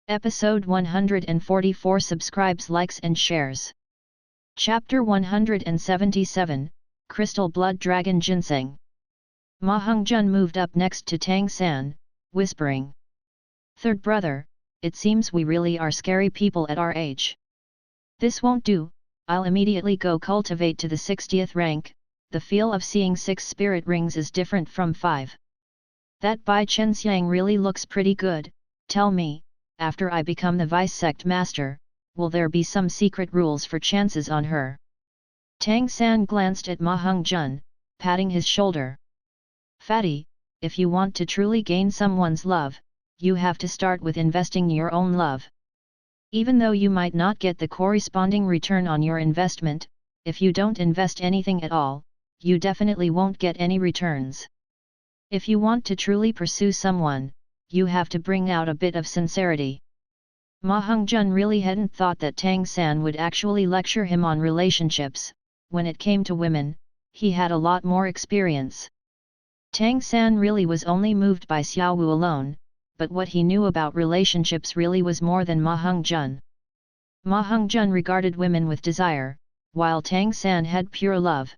Episode 144 Subscribes, likes and shares. Chapter 177, Crystal Blood Dragon Ginseng. Ma Hongjun moved up next to Tang San, whispering. Third brother, it seems we really are scary people at our age. This won't do, I'll immediately go cultivate to the 60th rank, the feel of seeing 6 spirit rings is different from 5. That Bai Chenxiang really looks pretty good, tell me. After I become the vice sect master, will there be some secret rules for chances on her? Tang San glanced at Ma Hongjun, patting his shoulder. Fatty, if you want to truly gain someone's love, you have to start with investing your own love. Even though you might not get the corresponding return on your investment, if you don't invest anything at all, you definitely won't get any returns. If you want to truly pursue someone, you have to bring out a bit of sincerity. Ma Hongjun really hadn't thought that Tang San would actually lecture him on relationships. When it came to women, he had a lot more experience. Tang San really was only moved by Xiaowu alone, but what he knew about relationships really was more than Ma Hongjun. Ma Hongjun regarded women with desire, while Tang San had pure love.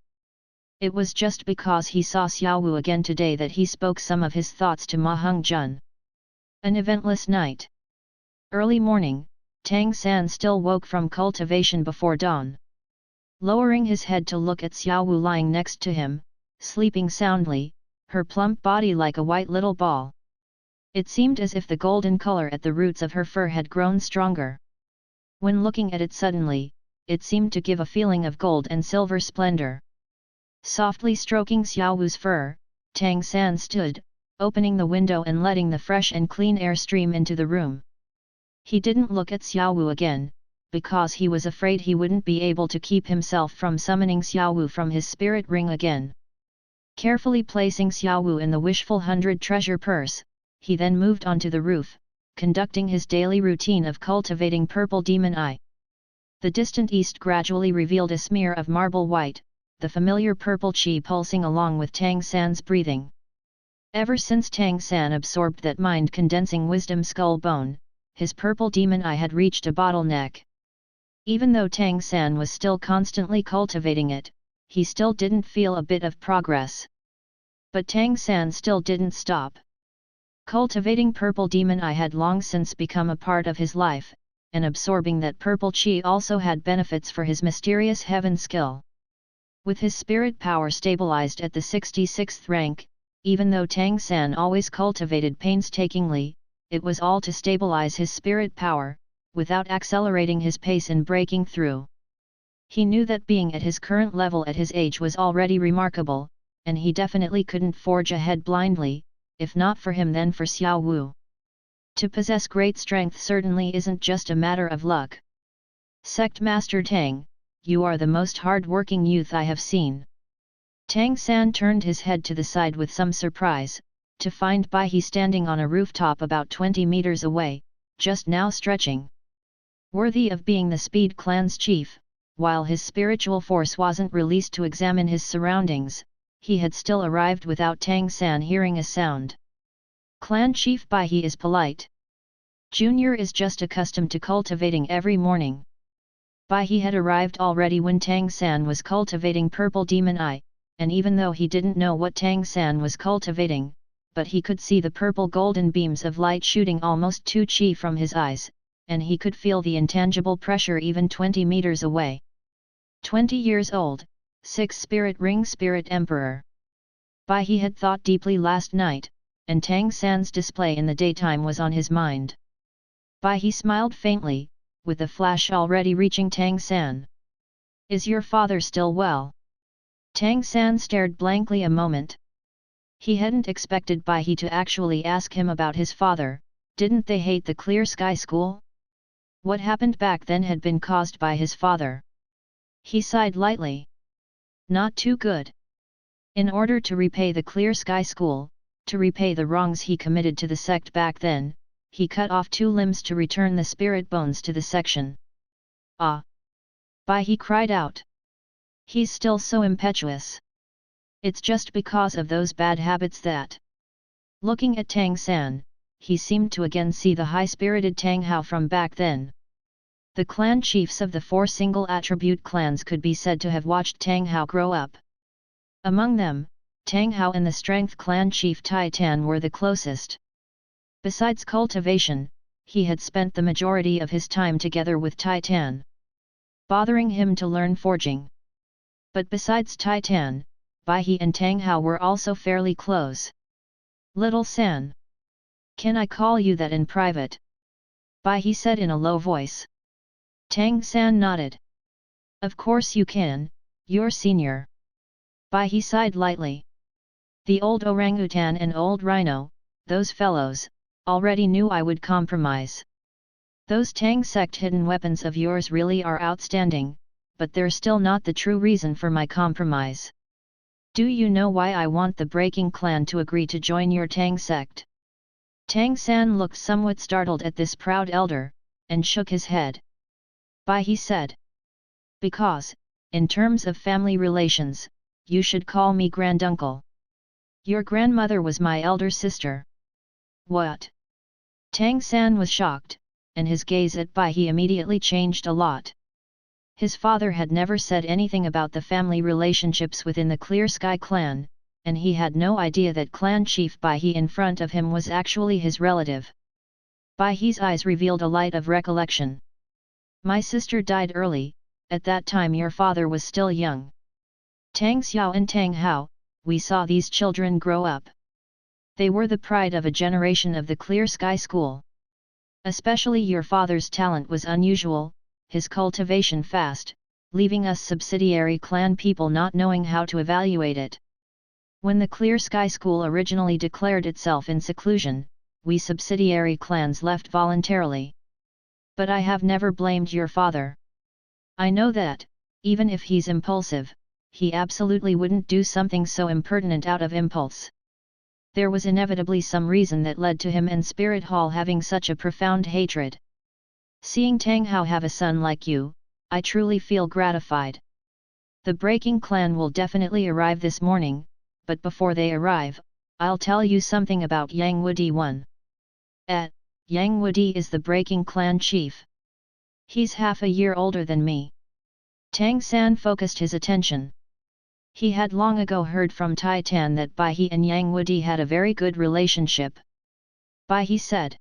It was just because he saw Xiaowu again today that he spoke some of his thoughts to Ma Hongjun. An eventless night. Early morning, Tang San still woke from cultivation before dawn. Lowering his head to look at Xiaowu lying next to him, sleeping soundly, her plump body like a white little ball. It seemed as if the golden color at the roots of her fur had grown stronger. When looking at it suddenly, it seemed to give a feeling of gold and silver splendor. Softly stroking Xiaowu's fur, Tang San stood, opening the window and letting the fresh and clean air stream into the room. He didn't look at Xiaowu again, because he was afraid he wouldn't be able to keep himself from summoning Xiaowu from his spirit ring again. Carefully placing Xiaowu in the wishful 100 treasure purse, he then moved onto the roof, conducting his daily routine of cultivating purple demon eye. The distant east gradually revealed a smear of marble white, the familiar purple chi pulsing along with Tang San's breathing. Ever since Tang San absorbed that mind-condensing wisdom skull bone, his purple demon eye had reached a bottleneck. Even though Tang San was still constantly cultivating it, he still didn't feel a bit of progress. But Tang San still didn't stop. Cultivating purple demon eye had long since become a part of his life, and absorbing that purple chi also had benefits for his mysterious heaven skill. With his spirit power stabilized at the 66th rank, even though Tang San always cultivated painstakingly, it was all to stabilize his spirit power, without accelerating his pace in breaking through. He knew that being at his current level at his age was already remarkable, and he definitely couldn't forge ahead blindly, if not for him then for Xiaowu. To possess great strength certainly isn't just a matter of luck. Sect Master Tang, you are the most hard-working youth I have seen. Tang San turned his head to the side with some surprise, to find Bai He standing on a rooftop about 20 meters away, just now stretching. Worthy of being the Speed clan's chief, while his spiritual force wasn't released to examine his surroundings, he had still arrived without Tang San hearing a sound. Clan Chief Bai He is polite. Junior is just accustomed to cultivating every morning. Bai He had arrived already when Tang San was cultivating purple demon eye, and even though he didn't know what Tang San was cultivating, but he could see the purple golden beams of light shooting almost 2 chi from his eyes, and he could feel the intangible pressure even 20 meters away. 20 years old, 6 spirit ring spirit emperor. Bai He had thought deeply last night, and Tang San's display in the daytime was on his mind. Bai He smiled faintly, with the flash already reaching Tang San. Is your father still well? Tang San stared blankly a moment. He hadn't expected Bai He to actually ask him about his father. Didn't they hate the Clear Sky School? What happened back then had been caused by his father. He sighed lightly. Not too good. In order to repay the Clear Sky School, to repay the wrongs he committed to the sect back then, he cut off 2 limbs to return the spirit bones to the section. Ah! Bai He cried out. He's still so impetuous. It's just because of those bad habits that... Looking at Tang San, he seemed to again see the high-spirited Tang Hao from back then. The clan chiefs of the 4 single attribute clans could be said to have watched Tang Hao grow up. Among them, Tang Hao and the Strength clan chief Tai Tan were the closest. Besides cultivation, he had spent the majority of his time together with Tai Tan, bothering him to learn forging. But besides Tai Tan, Bai He and Tang Hao were also fairly close. "Little San. Can I call you that in private?" Bai He said in a low voice. Tang San nodded. "Of course you can, you're senior." Bai He sighed lightly. The old orangutan and old rhino, those fellows, already knew I would compromise. Those Tang sect hidden weapons of yours really are outstanding, but they're still not the true reason for my compromise. Do you know why I want the Breaking Clan to agree to join your Tang sect?" Tang San looked somewhat startled at this proud elder, and shook his head. Bai He said. "Because, in terms of family relations, you should call me granduncle. Your grandmother was my elder sister." "What?" Tang San was shocked, and his gaze at Bai He immediately changed a lot. His father had never said anything about the family relationships within the Clear Sky clan, and he had no idea that clan chief Bai He in front of him was actually his relative. Bai He's eyes revealed a light of recollection. "My sister died early, at that time your father was still young. Tang Xiao and Tang Hao, we saw these children grow up. They were the pride of a generation of the Clear Sky School. Especially your father's talent was unusual, his cultivation fast, leaving us subsidiary clan people not knowing how to evaluate it. When the Clear Sky School originally declared itself in seclusion, we subsidiary clans left voluntarily. But I have never blamed your father. I know that, even if he's impulsive, he absolutely wouldn't do something so impertinent out of impulse. There was inevitably some reason that led to him and Spirit Hall having such a profound hatred. Seeing Tang Hao have a son like you, I truly feel gratified. The Breaking Clan will definitely arrive this morning, but before they arrive, I'll tell you something about Yang Wudi 1. Yang Wudi is the Breaking Clan chief. He's half a year older than me." Tang San focused his attention. He had long ago heard from Tai Tan that Bai He and Yang Wudi had a very good relationship. Bai He said.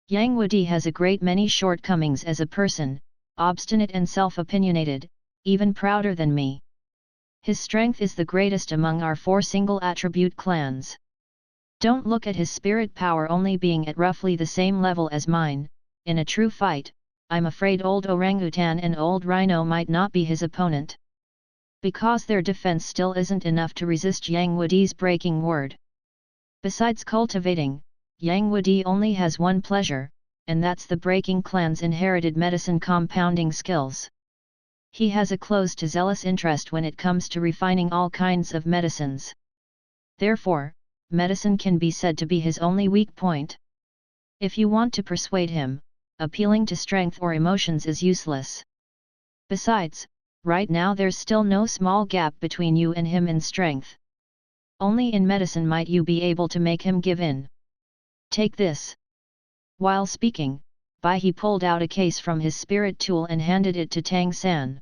"Yang Wudi has a great many shortcomings as a person, obstinate and self-opinionated, even prouder than me. His strength is the greatest among our 4 single attribute clans. Don't look at his spirit power only being at roughly the same level as mine. In a true fight, I'm afraid old orangutan and old rhino might not be his opponent. Because their defense still isn't enough to resist Yang Wudi's breaking word. Besides cultivating, Yang Wudi only has one pleasure, and that's the Breaking Clan's inherited medicine compounding skills. He has a close to zealous interest when it comes to refining all kinds of medicines. Therefore, medicine can be said to be his only weak point. If you want to persuade him, appealing to strength or emotions is useless. Besides, right now there's still no small gap between you and him in strength. Only in medicine might you be able to make him give in. Take this." While speaking, Bai He pulled out a case from his spirit tool and handed it to Tang San.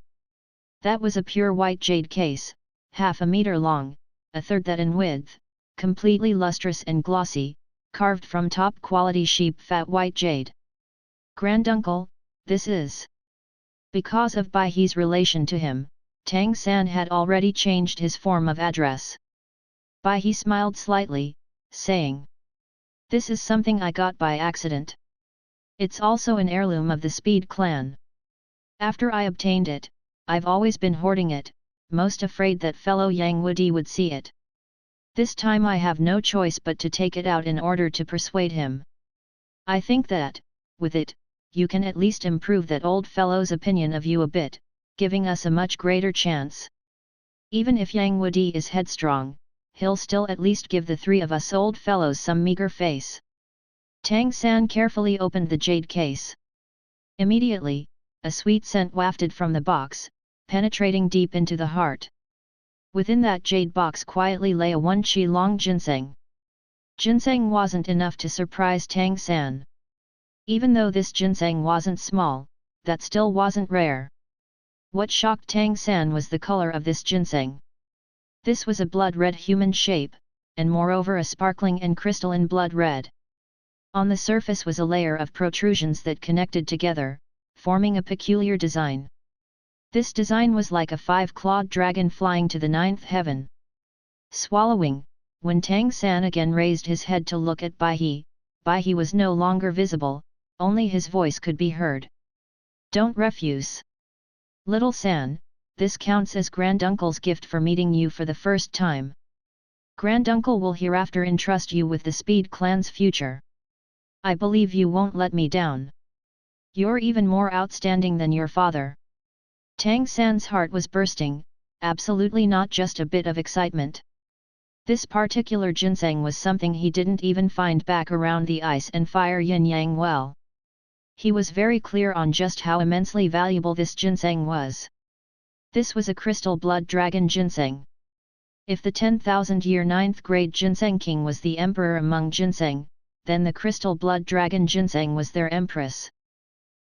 That was a pure white jade case, half a meter long, a third that in width, completely lustrous and glossy, carved from top-quality sheep fat white jade. "Granduncle, this is..." Because of Bai He's relation to him, Tang San had already changed his form of address. Bai He smiled slightly, saying, "This is something I got by accident. It's also an heirloom of the Speed clan. After I obtained it, I've always been hoarding it, most afraid that fellow Yang Wudi would see it. This time I have no choice but to take it out in order to persuade him. I think that, with it, you can at least improve that old fellow's opinion of you a bit, giving us a much greater chance. Even if Yang Wudi is headstrong, he'll still at least give the 3 of us old fellows some meager face." Tang San carefully opened the jade case. Immediately, a sweet scent wafted from the box, penetrating deep into the heart. Within that jade box quietly lay a 1 qi long ginseng. Ginseng wasn't enough to surprise Tang San. Even though this ginseng wasn't small, that still wasn't rare. What shocked Tang San was the color of this ginseng. This was a blood-red human shape, and moreover a sparkling and crystalline blood red. On the surface was a layer of protrusions that connected together, forming a peculiar design. This design was like a five-clawed dragon flying to the ninth heaven. Swallowing, when Tang San again raised his head to look at Bai He was no longer visible, only his voice could be heard. Don't refuse. Little San, this counts as Granduncle's gift for meeting you for the first time. Granduncle will hereafter entrust you with the Speed clan's future. I believe you won't let me down. You're even more outstanding than your father. Tang San's heart was bursting, absolutely not just a bit of excitement. This particular ginseng was something he didn't even find back around the ice and fire yin-yang well. He was very clear on just how immensely valuable this ginseng was. This was a crystal blood dragon ginseng. If the 10,000-year 9th grade ginseng king was the emperor among ginseng, then the crystal blood dragon ginseng was their empress.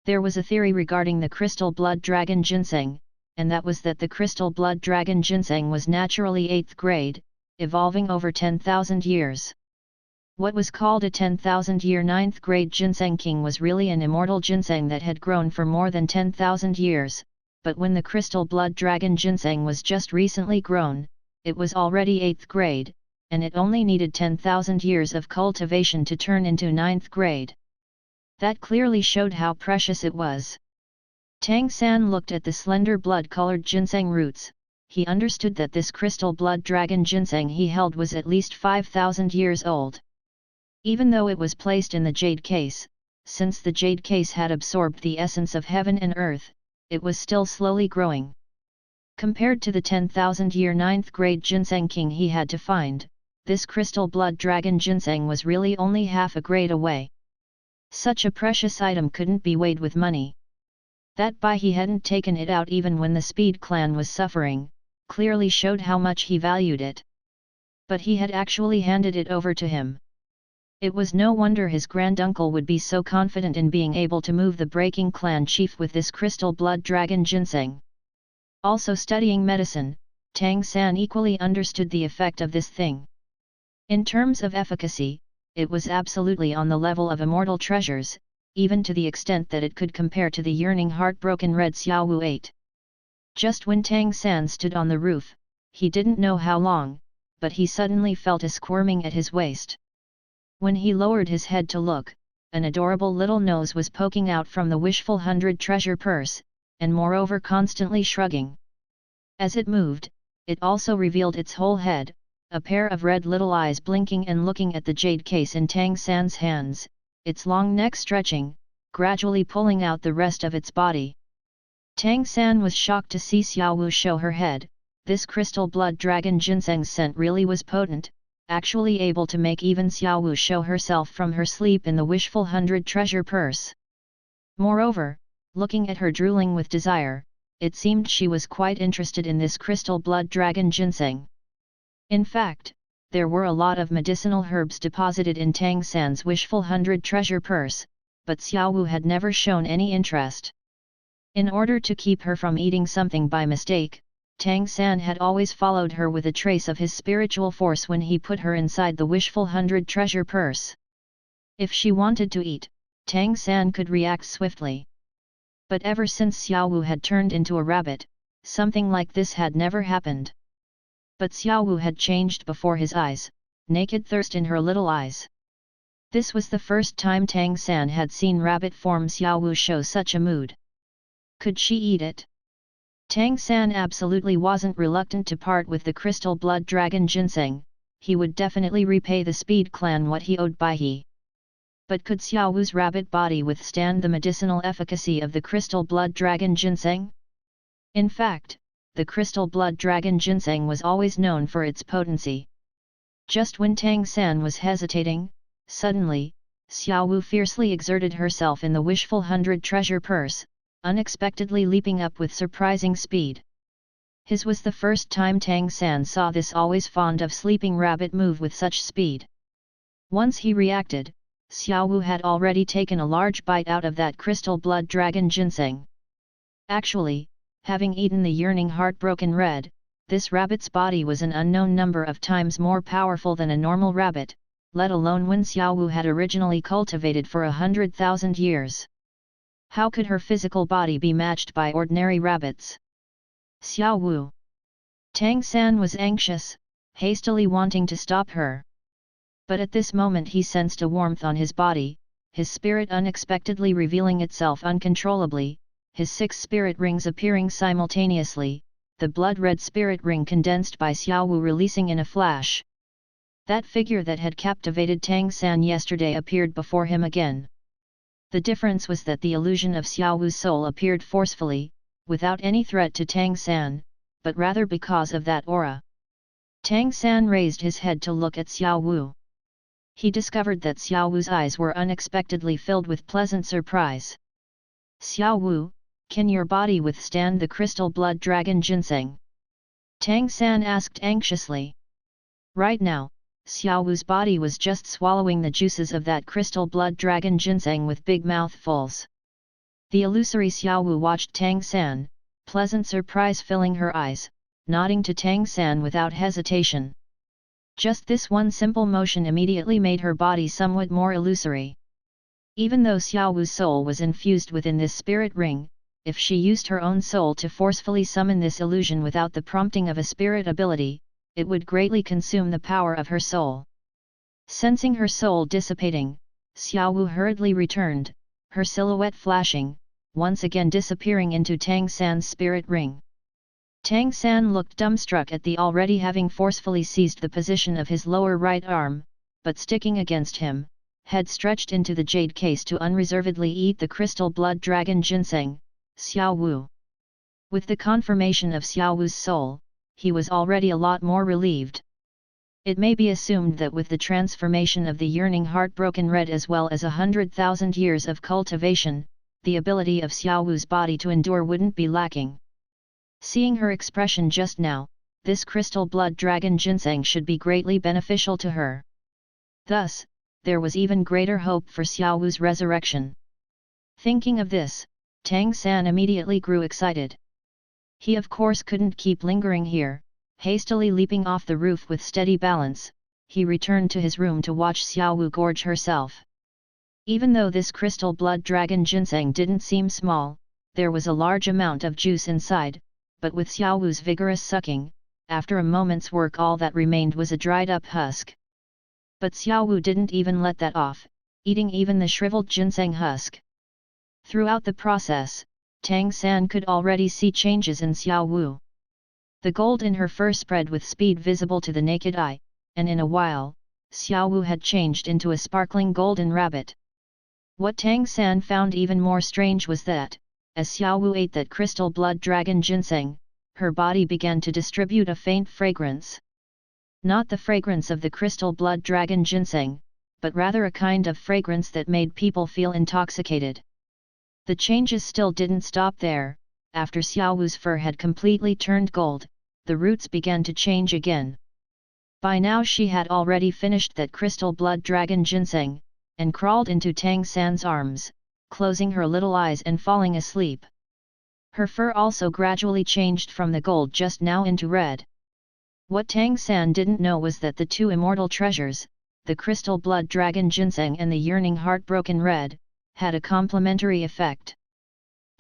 There was a theory regarding the crystal blood dragon ginseng, and that was that the crystal blood dragon ginseng was naturally 8th grade, evolving over 10,000 years. What was called a 10,000-year 9th grade ginseng king was really an immortal ginseng that had grown for more than 10,000 years, but when the crystal blood dragon ginseng was just recently grown, it was already 8th grade, and it only needed 10,000 years of cultivation to turn into 9th grade. That clearly showed how precious it was. Tang San looked at the slender blood-colored ginseng roots. He understood that this crystal blood dragon ginseng he held was at least 5,000 years old. Even though it was placed in the jade case, since the jade case had absorbed the essence of heaven and earth, it was still slowly growing. Compared to the 10,000-year 9th grade ginseng king he had to find, this crystal blood dragon ginseng was really only half a grade away. Such a precious item couldn't be weighed with money. That Bai He hadn't taken it out even when the Speed clan was suffering, clearly showed how much he valued it. But he had actually handed it over to him. It was no wonder his granduncle would be so confident in being able to move the Breaking Clan chief with this crystal blood dragon ginseng. Also studying medicine, Tang San equally understood the effect of this thing. In terms of efficacy, it was absolutely on the level of immortal treasures, even to the extent that it could compare to the yearning heartbroken red Xiaowu 8. Just when Tang San stood on the roof, he didn't know how long, but he suddenly felt a squirming at his waist. When he lowered his head to look, an adorable little nose was poking out from the wishful 100 treasure purse, and moreover constantly shrugging. As it moved, it also revealed its whole head, a pair of red little eyes blinking and looking at the jade case in Tang San's hands, its long neck stretching, gradually pulling out the rest of its body. Tang San was shocked to see Xiaowu show her head. This crystal blood dragon ginseng's scent really was potent, actually able to make even Xiaowu show herself from her sleep in the wishful 100 treasure purse. Moreover, looking at her drooling with desire, it seemed she was quite interested in this crystal blood dragon ginseng. In fact, there were a lot of medicinal herbs deposited in Tang San's wishful 100 treasure purse, but Xiaowu had never shown any interest. In order to keep her from eating something by mistake, Tang San had always followed her with a trace of his spiritual force when he put her inside the wishful 100 treasure purse. If she wanted to eat, Tang San could react swiftly. But ever since Xiaowu had turned into a rabbit, something like this had never happened. But Xiaowu had changed before his eyes, naked thirst in her little eyes. This was the first time Tang San had seen rabbit form Xiaowu show such a mood. Could she eat it? Tang San absolutely wasn't reluctant to part with the crystal blood dragon ginseng. He would definitely repay the Speed clan what he owed Bai He. But could Xiaowu's rabbit body withstand the medicinal efficacy of the crystal blood dragon ginseng? In fact, the crystal blood dragon ginseng was always known for its potency. Just when Tang San was hesitating, suddenly, Xiaowu fiercely exerted herself in the wishful 100 treasure purse, unexpectedly leaping up with surprising speed. His was the first time Tang San saw this always fond of sleeping rabbit move with such speed. Once he reacted, Xiao Wu had already taken a large bite out of that crystal blood dragon ginseng. Actually, having eaten the yearning heartbroken red, this rabbit's body was an unknown number of times more powerful than a normal rabbit, let alone one Xiao Wu had originally cultivated for 100,000 years. How could her physical body be matched by ordinary rabbits? Xiao Wu. Tang San was anxious, hastily wanting to stop her. But at this moment he sensed a warmth on his body, his spirit unexpectedly revealing itself uncontrollably, his 6 spirit rings appearing simultaneously, the blood-red spirit ring condensed by Xiao Wu releasing in a flash. That figure that had captivated Tang San yesterday appeared before him again. The difference was that the illusion of Xiao Wu's soul appeared forcefully, without any threat to Tang San, but rather because of that aura. Tang San raised his head to look at Xiao Wu. He discovered that Xiao Wu's eyes were unexpectedly filled with pleasant surprise. Xiao Wu, can your body withstand the crystal blood dragon ginseng? Tang San asked anxiously. Right now, Xiao Wu's body was just swallowing the juices of that crystal blood dragon ginseng with big mouthfuls. The illusory Xiao Wu watched Tang San, pleasant surprise filling her eyes, nodding to Tang San without hesitation. Just this one simple motion immediately made her body somewhat more illusory. Even though Xiao Wu's soul was infused within this spirit ring, if she used her own soul to forcefully summon this illusion without the prompting of a spirit ability, it would greatly consume the power of her soul. Sensing her soul dissipating, Xiao Wu hurriedly returned, her silhouette flashing, once again disappearing into Tang San's spirit ring. Tang San looked dumbstruck at the already having forcefully seized the position of his lower right arm, but sticking against him, head stretched into the jade case to unreservedly eat the crystal blood dragon ginseng, Xiao Wu. With the confirmation of Xiao Wu's soul, he was already a lot more relieved. It may be assumed that with the transformation of the yearning heartbroken red as well as 100,000 years of cultivation, the ability of Xiao Wu's body to endure wouldn't be lacking. Seeing her expression just now, this crystal blood dragon ginseng should be greatly beneficial to her. Thus, there was even greater hope for Xiao Wu's resurrection. Thinking of this, Tang San immediately grew excited. He of course couldn't keep lingering here, hastily leaping off the roof with steady balance, he returned to his room to watch Xiao Wu gorge herself. Even though this crystal blood dragon ginseng didn't seem small, there was a large amount of juice inside, but with Xiao Wu's vigorous sucking, after a moment's work all that remained was a dried-up husk. But Xiao Wu didn't even let that off, eating even the shriveled ginseng husk. Throughout the process, Tang San could already see changes in Xiao Wu. The gold in her fur spread with speed visible to the naked eye, and in a while, Xiao Wu had changed into a sparkling golden rabbit. What Tang San found even more strange was that, as Xiao Wu ate that crystal blood dragon ginseng, her body began to distribute a faint fragrance. Not the fragrance of the crystal blood dragon ginseng, but rather a kind of fragrance that made people feel intoxicated. The changes still didn't stop there. After Xiao Wu's fur had completely turned gold, the roots began to change again. By now she had already finished that crystal blood dragon ginseng, and crawled into Tang San's arms, closing her little eyes and falling asleep. Her fur also gradually changed from the gold just now into red. What Tang San didn't know was that the two immortal treasures, the crystal blood dragon ginseng and the yearning heartbroken red, had a complementary effect.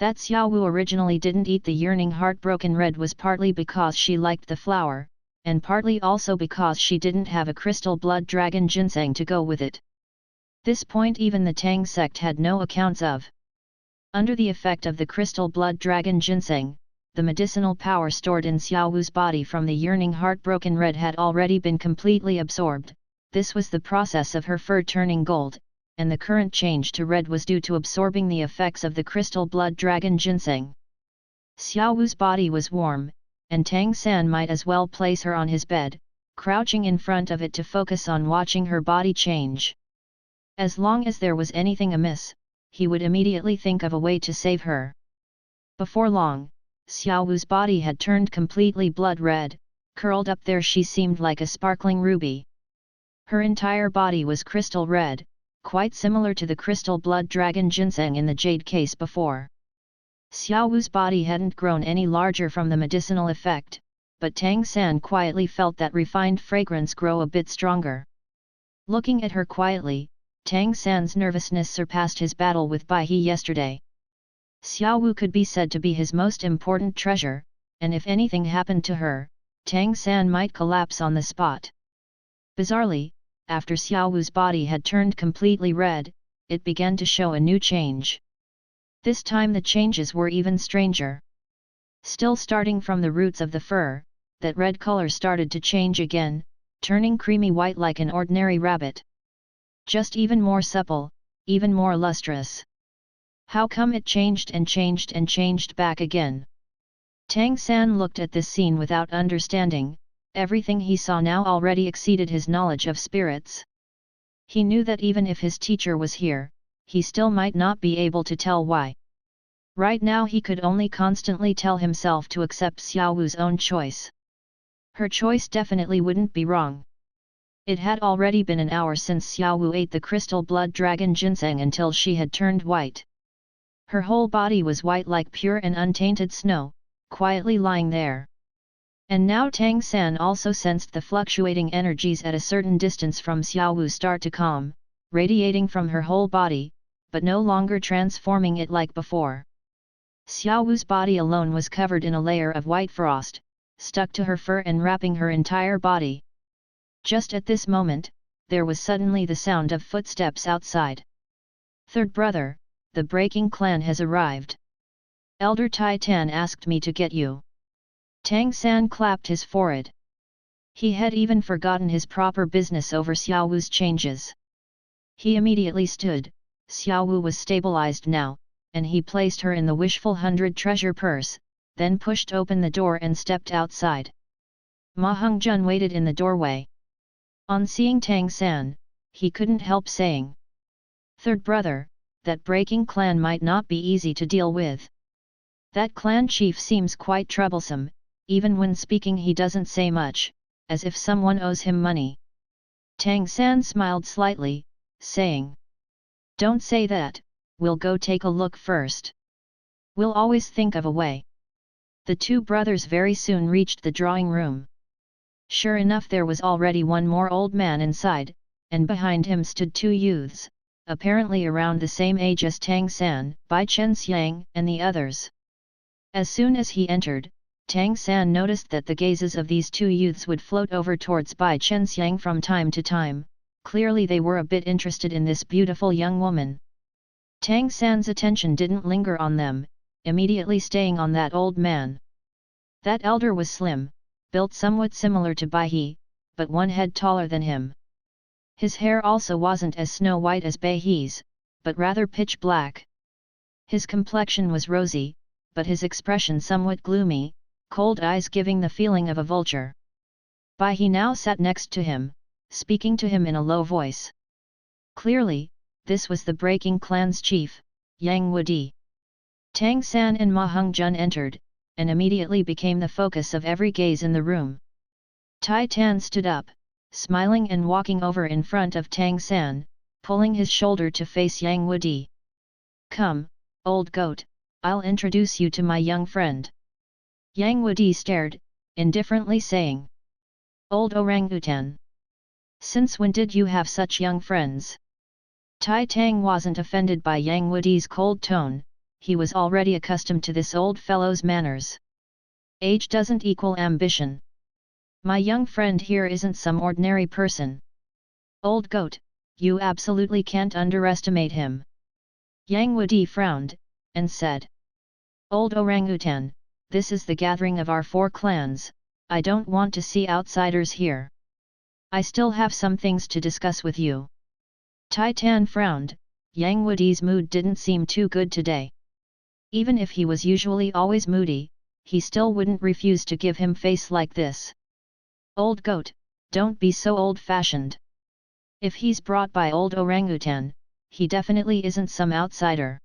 That Xiao Wu originally didn't eat the yearning heartbroken red was partly because she liked the flower, and partly also because she didn't have a crystal blood dragon ginseng to go with it. This point even the Tang sect had no accounts of. Under the effect of the crystal blood dragon ginseng, the medicinal power stored in Xiao Wu's body from the yearning heartbroken red had already been completely absorbed. This was the process of her fur turning gold, and the current change to red was due to absorbing the effects of the crystal blood dragon ginseng. Xiao Wu's body was warm, and Tang San might as well place her on his bed, crouching in front of it to focus on watching her body change. As long as there was anything amiss, he would immediately think of a way to save her. Before long, Xiao Wu's body had turned completely blood red, curled up there she seemed like a sparkling ruby. Her entire body was crystal red, quite similar to the crystal blood dragon ginseng in the jade case before. Xiao Wu's body hadn't grown any larger from the medicinal effect, but Tang San quietly felt that refined fragrance grow a bit stronger. Looking at her quietly, Tang San's nervousness surpassed his battle with Bai He yesterday. Xiao Wu could be said to be his most important treasure, and if anything happened to her, Tang San might collapse on the spot. Bizarrely, after Xiao Wu's body had turned completely red, it began to show a new change. This time the changes were even stranger. Still starting from the roots of the fur, that red color started to change again, turning creamy white like an ordinary rabbit. Just even more supple, even more lustrous. How come it changed and changed and changed back again? Tang San looked at this scene without understanding. Everything he saw now already exceeded his knowledge of spirits. He knew that even if his teacher was here, he still might not be able to tell why. Right now he could only constantly tell himself to accept Xiao Wu's own choice. Her choice definitely wouldn't be wrong. It had already been an hour since Xiao Wu ate the crystal blood dragon ginseng until she had turned white. Her whole body was white like pure and untainted snow, quietly lying there. And now Tang San also sensed the fluctuating energies at a certain distance from Xiao Wu start to calm, radiating from her whole body, but no longer transforming it like before. Xiao Wu's body alone was covered in a layer of white frost, stuck to her fur and wrapping her entire body. Just at this moment, there was suddenly the sound of footsteps outside. "Third brother, the breaking clan has arrived. Elder Tai Tan asked me to get you." Tang San clapped his forehead. He had even forgotten his proper business over Xiao Wu's changes. He immediately stood. Xiao Wu was stabilized now, and he placed her in the wishful 100 treasure purse, then pushed open the door and stepped outside. Ma Hongjun waited in the doorway. On seeing Tang San, he couldn't help saying, "Third brother, that breaking clan might not be easy to deal with. That clan chief seems quite troublesome, even when speaking he doesn't say much, as if someone owes him money." Tang San smiled slightly, saying, "Don't say that, we'll go take a look first. We'll always think of a way." The two brothers very soon reached the drawing room. Sure enough, there was already one more old man inside, and behind him stood two youths, apparently around the same age as Tang San, Bai Chenxiang and the others. As soon as he entered, Tang San noticed that the gazes of these two youths would float over towards Bai Chenxiang from time to time. Clearly they were a bit interested in this beautiful young woman. Tang San's attention didn't linger on them, immediately staying on that old man. That elder was slim, built somewhat similar to Bai He, but one head taller than him. His hair also wasn't as snow white as Bai He's, but rather pitch black. His complexion was rosy, but his expression somewhat gloomy, cold eyes giving the feeling of a vulture. Bai He now sat next to him, speaking to him in a low voice. Clearly, this was the breaking clan's chief, Yang Wudi. Tang San and Ma Hongjun entered, and immediately became the focus of every gaze in the room. Tai Tan stood up, smiling and walking over in front of Tang San, pulling his shoulder to face Yang Wudi. "Come, old goat, I'll introduce you to my young friend." Yang Wudi stared, indifferently saying, "Old orangutan. Since when did you have such young friends?" Tai Tang wasn't offended by Yang Wudi's cold tone, he was already accustomed to this old fellow's manners. Age doesn't equal ambition. My young friend here isn't some ordinary person. Old goat, you absolutely can't underestimate him." Yang Wudi frowned, and said, "Old orangutan, this is the gathering of our 4 clans, I don't want to see outsiders here. I still have some things to discuss with you." Tai Tan frowned. Yang Wudi's mood didn't seem too good today. Even if he was usually always moody, he still wouldn't refuse to give him face like this. "Old goat, don't be so old-fashioned. If he's brought by old orangutan, he definitely isn't some outsider."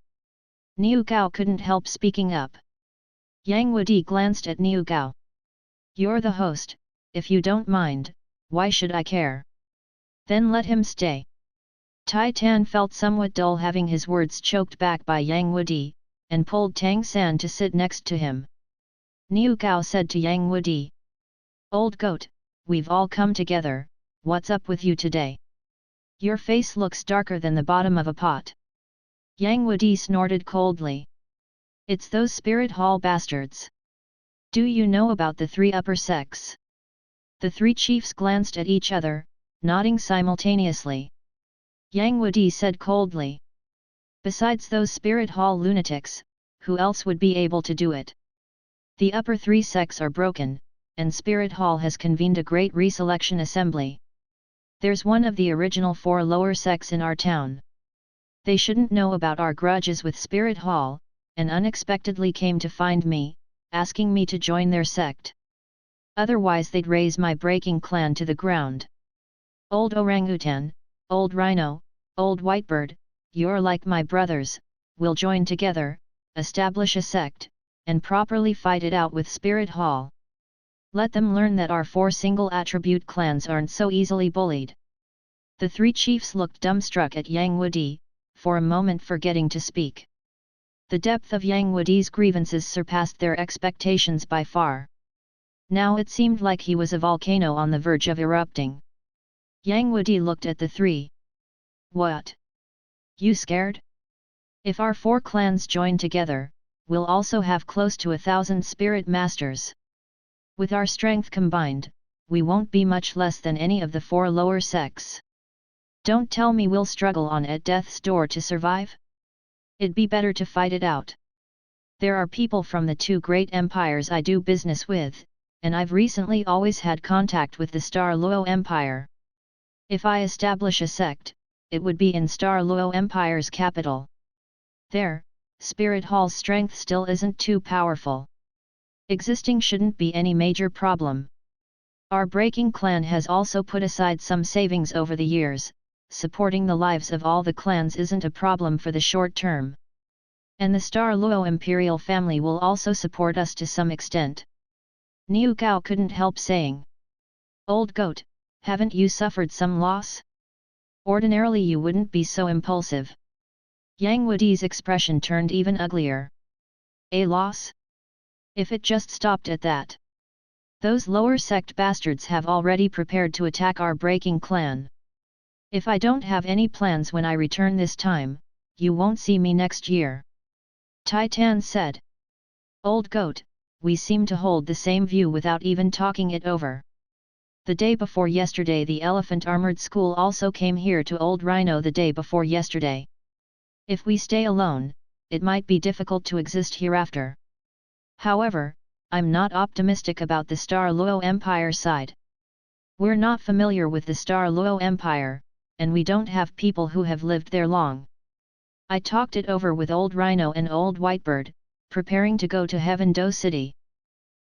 Niu Gao couldn't help speaking up. Yang Wudi glanced at Niu Gao. "You're the host, if you don't mind, why should I care?" Then let him stay. Tai Tan felt somewhat dull having his words choked back by Yang Wudi, and pulled Tang San to sit next to him. Niu Gao said to Yang Wudi, "Old goat, we've all come together, what's up with you today? Your face looks darker than the bottom of a pot." Yang Wudi snorted coldly. "It's those spirit hall bastards. Do you know about the three upper sects?" The three chiefs glanced at each other, nodding simultaneously. Yang Wudi said coldly, "Besides those spirit hall lunatics, who else would be able to do it? The upper three sects are broken, and Spirit Hall has convened a great reselection assembly. There's one of the original four lower sects in our town. They shouldn't know about our grudges with Spirit Hall, and unexpectedly came to find me, asking me to join their sect. Otherwise they'd raze my breaking clan to the ground. Old orangutan, old rhino, old whitebird, you're like my brothers, we'll join together, establish a sect, and properly fight it out with Spirit Hall. Let them learn that our four single attribute clans aren't so easily bullied." The three chiefs looked dumbstruck at Yang Wudi, for a moment forgetting to speak. The depth of Yang Wudi's grievances surpassed their expectations by far. Now it seemed like he was a volcano on the verge of erupting. Yang Wudi looked at the three. "What? You scared? If our four clans join together, we'll also have close to 1,000 spirit masters. With our strength combined, we won't be much less than any of the four lower sects. Don't tell me we'll struggle on at death's door to survive? It'd be better to fight it out. There are people from the two great empires I do business with, and I've recently always had contact with the Star Luo Empire. If I establish a sect, it would be in Star Luo Empire's capital. There, Spirit Hall's strength still isn't too powerful. Existing shouldn't be any major problem. Our breaking clan has also put aside some savings over the years, supporting the lives of all the clans isn't a problem for the short term. And the Star Luo imperial family will also support us to some extent." Niu Gao couldn't help saying, "Old goat, haven't you suffered some loss? Ordinarily you wouldn't be so impulsive." Yang Wudi's expression turned even uglier. "A loss? If it just stopped at that. Those lower sect bastards have already prepared to attack our breaking clan. If I don't have any plans when I return this time, you won't see me next year." Tai Tan said. "Old goat, we seem to hold the same view without even talking it over. The day before yesterday the elephant armored school also came here to Old Rhino the day before yesterday. If we stay alone, it might be difficult to exist hereafter. However, I'm not optimistic about the Star Luo Empire side. We're not familiar with the Star Luo Empire, and we don't have people who have lived there long. I talked it over with Old Rhino and Old Whitebird, preparing to go to Heaven Do City.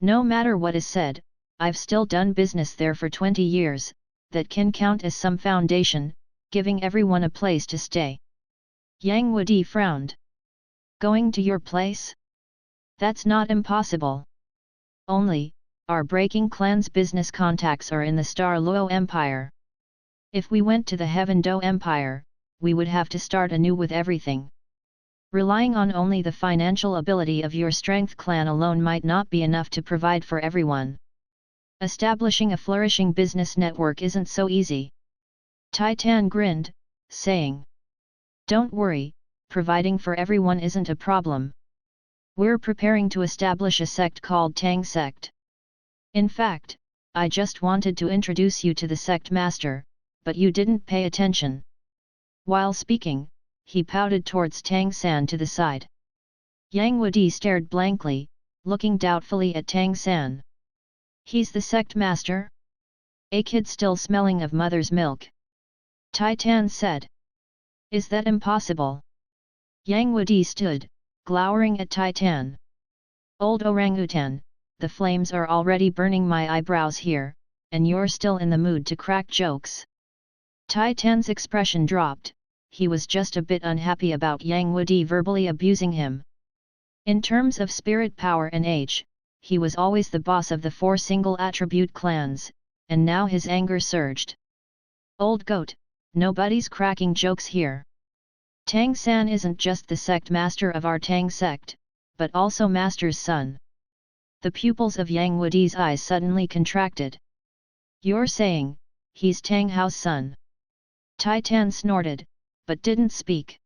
No matter what is said, I've still done business there for 20 years, that can count as some foundation, giving everyone a place to stay." Yang Wudi frowned. "Going to your place? That's not impossible. Only, our breaking clan's business contacts are in the Star Luo Empire. If we went to the Heaven Do Empire, we would have to start anew with everything. Relying on only the financial ability of your strength clan alone might not be enough to provide for everyone. Establishing a flourishing business network isn't so easy." Tai Tan grinned, saying, "Don't worry, providing for everyone isn't a problem. We're preparing to establish a sect called Tang Sect. In fact, I just wanted to introduce you to the sect master, but you didn't pay attention." While speaking, he pouted towards Tang San to the side. Yang Wudi stared blankly, looking doubtfully at Tang San. "He's the sect master? A kid still smelling of mother's milk?" Tai Tan said. "Is that impossible?" Yang Wudi stood, glowering at Tai Tan. "Old orangutan, the flames are already burning my eyebrows here, and you're still in the mood to crack jokes." Tai Tan's expression dropped, he was just a bit unhappy about Yang Wudi verbally abusing him. In terms of spirit power and age, he was always the boss of the four single attribute clans, and now his anger surged. Old goat, nobody's cracking jokes here. Tang San isn't just the sect master of our Tang sect, but also master's son. The pupils of Yang Wudi's eyes suddenly contracted. You're saying, he's Tang Hao's son? Tai Tan snorted, but didn't speak.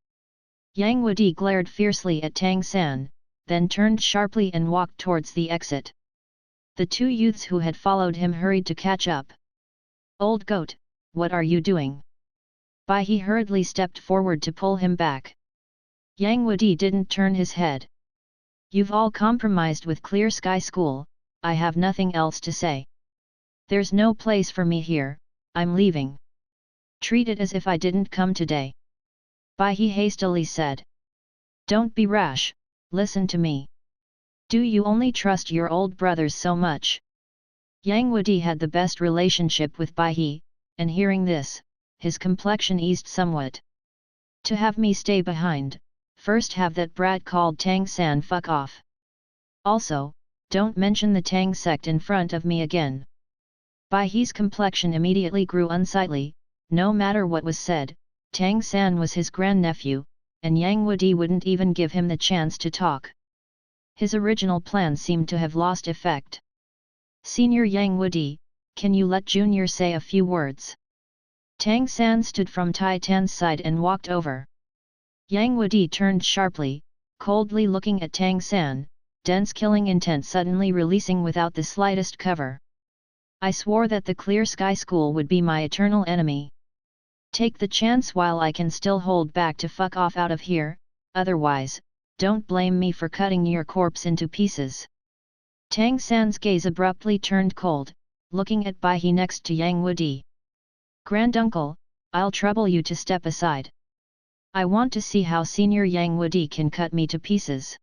Yang Wudi glared fiercely at Tang San, then turned sharply and walked towards the exit. The two youths who had followed him hurried to catch up. Old goat, what are you doing? Bai He hurriedly stepped forward to pull him back. Yang Wudi didn't turn his head. You've all compromised with Clear Sky School, I have nothing else to say. There's no place for me here, I'm leaving. Treat it as if I didn't come today. Bai He hastily said. Don't be rash, listen to me. Do you only trust your old brothers so much? Yang Wudi had the best relationship with Bai He, and hearing this, his complexion eased somewhat. To have me stay behind, first have that brat called Tang San fuck off. Also, don't mention the Tang sect in front of me again. Bai He's complexion immediately grew unsightly. No matter what was said, Tang San was his grandnephew, and Yang Wudi wouldn't even give him the chance to talk. His original plan seemed to have lost effect. Senior Yang Wudi, can you let Junior say a few words? Tang San stood from Tai Tan's side and walked over. Yang Wudi turned sharply, coldly looking at Tang San, dense killing intent suddenly releasing without the slightest cover. I swore that the Clear Sky School would be my eternal enemy. Take the chance while I can still hold back to fuck off out of here, otherwise, don't blame me for cutting your corpse into pieces. Tang San's gaze abruptly turned cold, looking at Bai He next to Yang Wudi. Granduncle, I'll trouble you to step aside. I want to see how Senior Yang Wudi can cut me to pieces.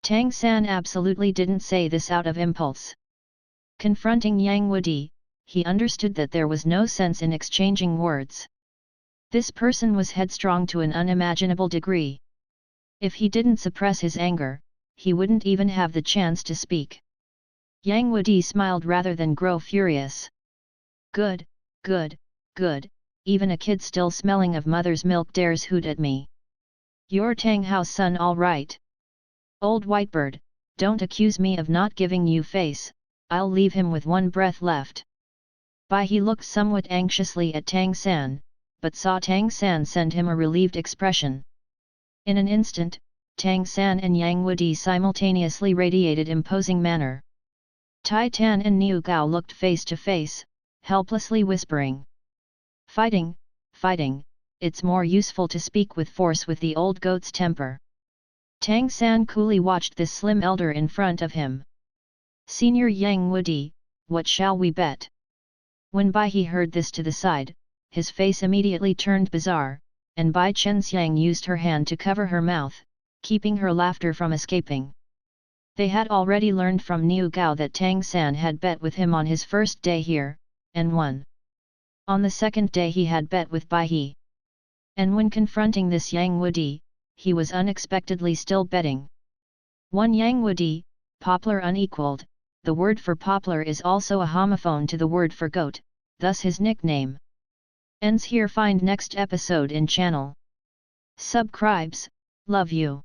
Tang San absolutely didn't say this out of impulse. Confronting Yang Wudi, he understood that there was no sense in exchanging words. This person was headstrong to an unimaginable degree. If he didn't suppress his anger, he wouldn't even have the chance to speak. Yang Wudi smiled rather than grow furious. Good, good, good, even a kid still smelling of mother's milk dares hoot at me. You're Tang Hao's son all right. Old Whitebird, don't accuse me of not giving you face, I'll leave him with one breath left. Bai He looked somewhat anxiously at Tang San, but saw Tang San send him a relieved expression. In an instant, Tang San and Yang Wudi simultaneously radiated imposing manner. Tai Tan and Niu Gao looked face to face, helplessly whispering. Fighting, fighting, it's more useful to speak with force with the old goat's temper. Tang San coolly watched this slim elder in front of him. Senior Yang Wudi, what shall we bet? When Bai He heard this to the side, his face immediately turned bizarre, and Bai Chenxiang used her hand to cover her mouth, keeping her laughter from escaping. They had already learned from Niu Gao that Tang San had bet with him on his first day here, and won. On the second day he had bet with Bai He. And when confronting this Yang Wudi, he was unexpectedly still betting. One Yang Wudi, poplar unequaled, the word for poplar is also a homophone to the word for goat, thus his nickname. Ends here. Find next episode in channel. Subscribes, love you.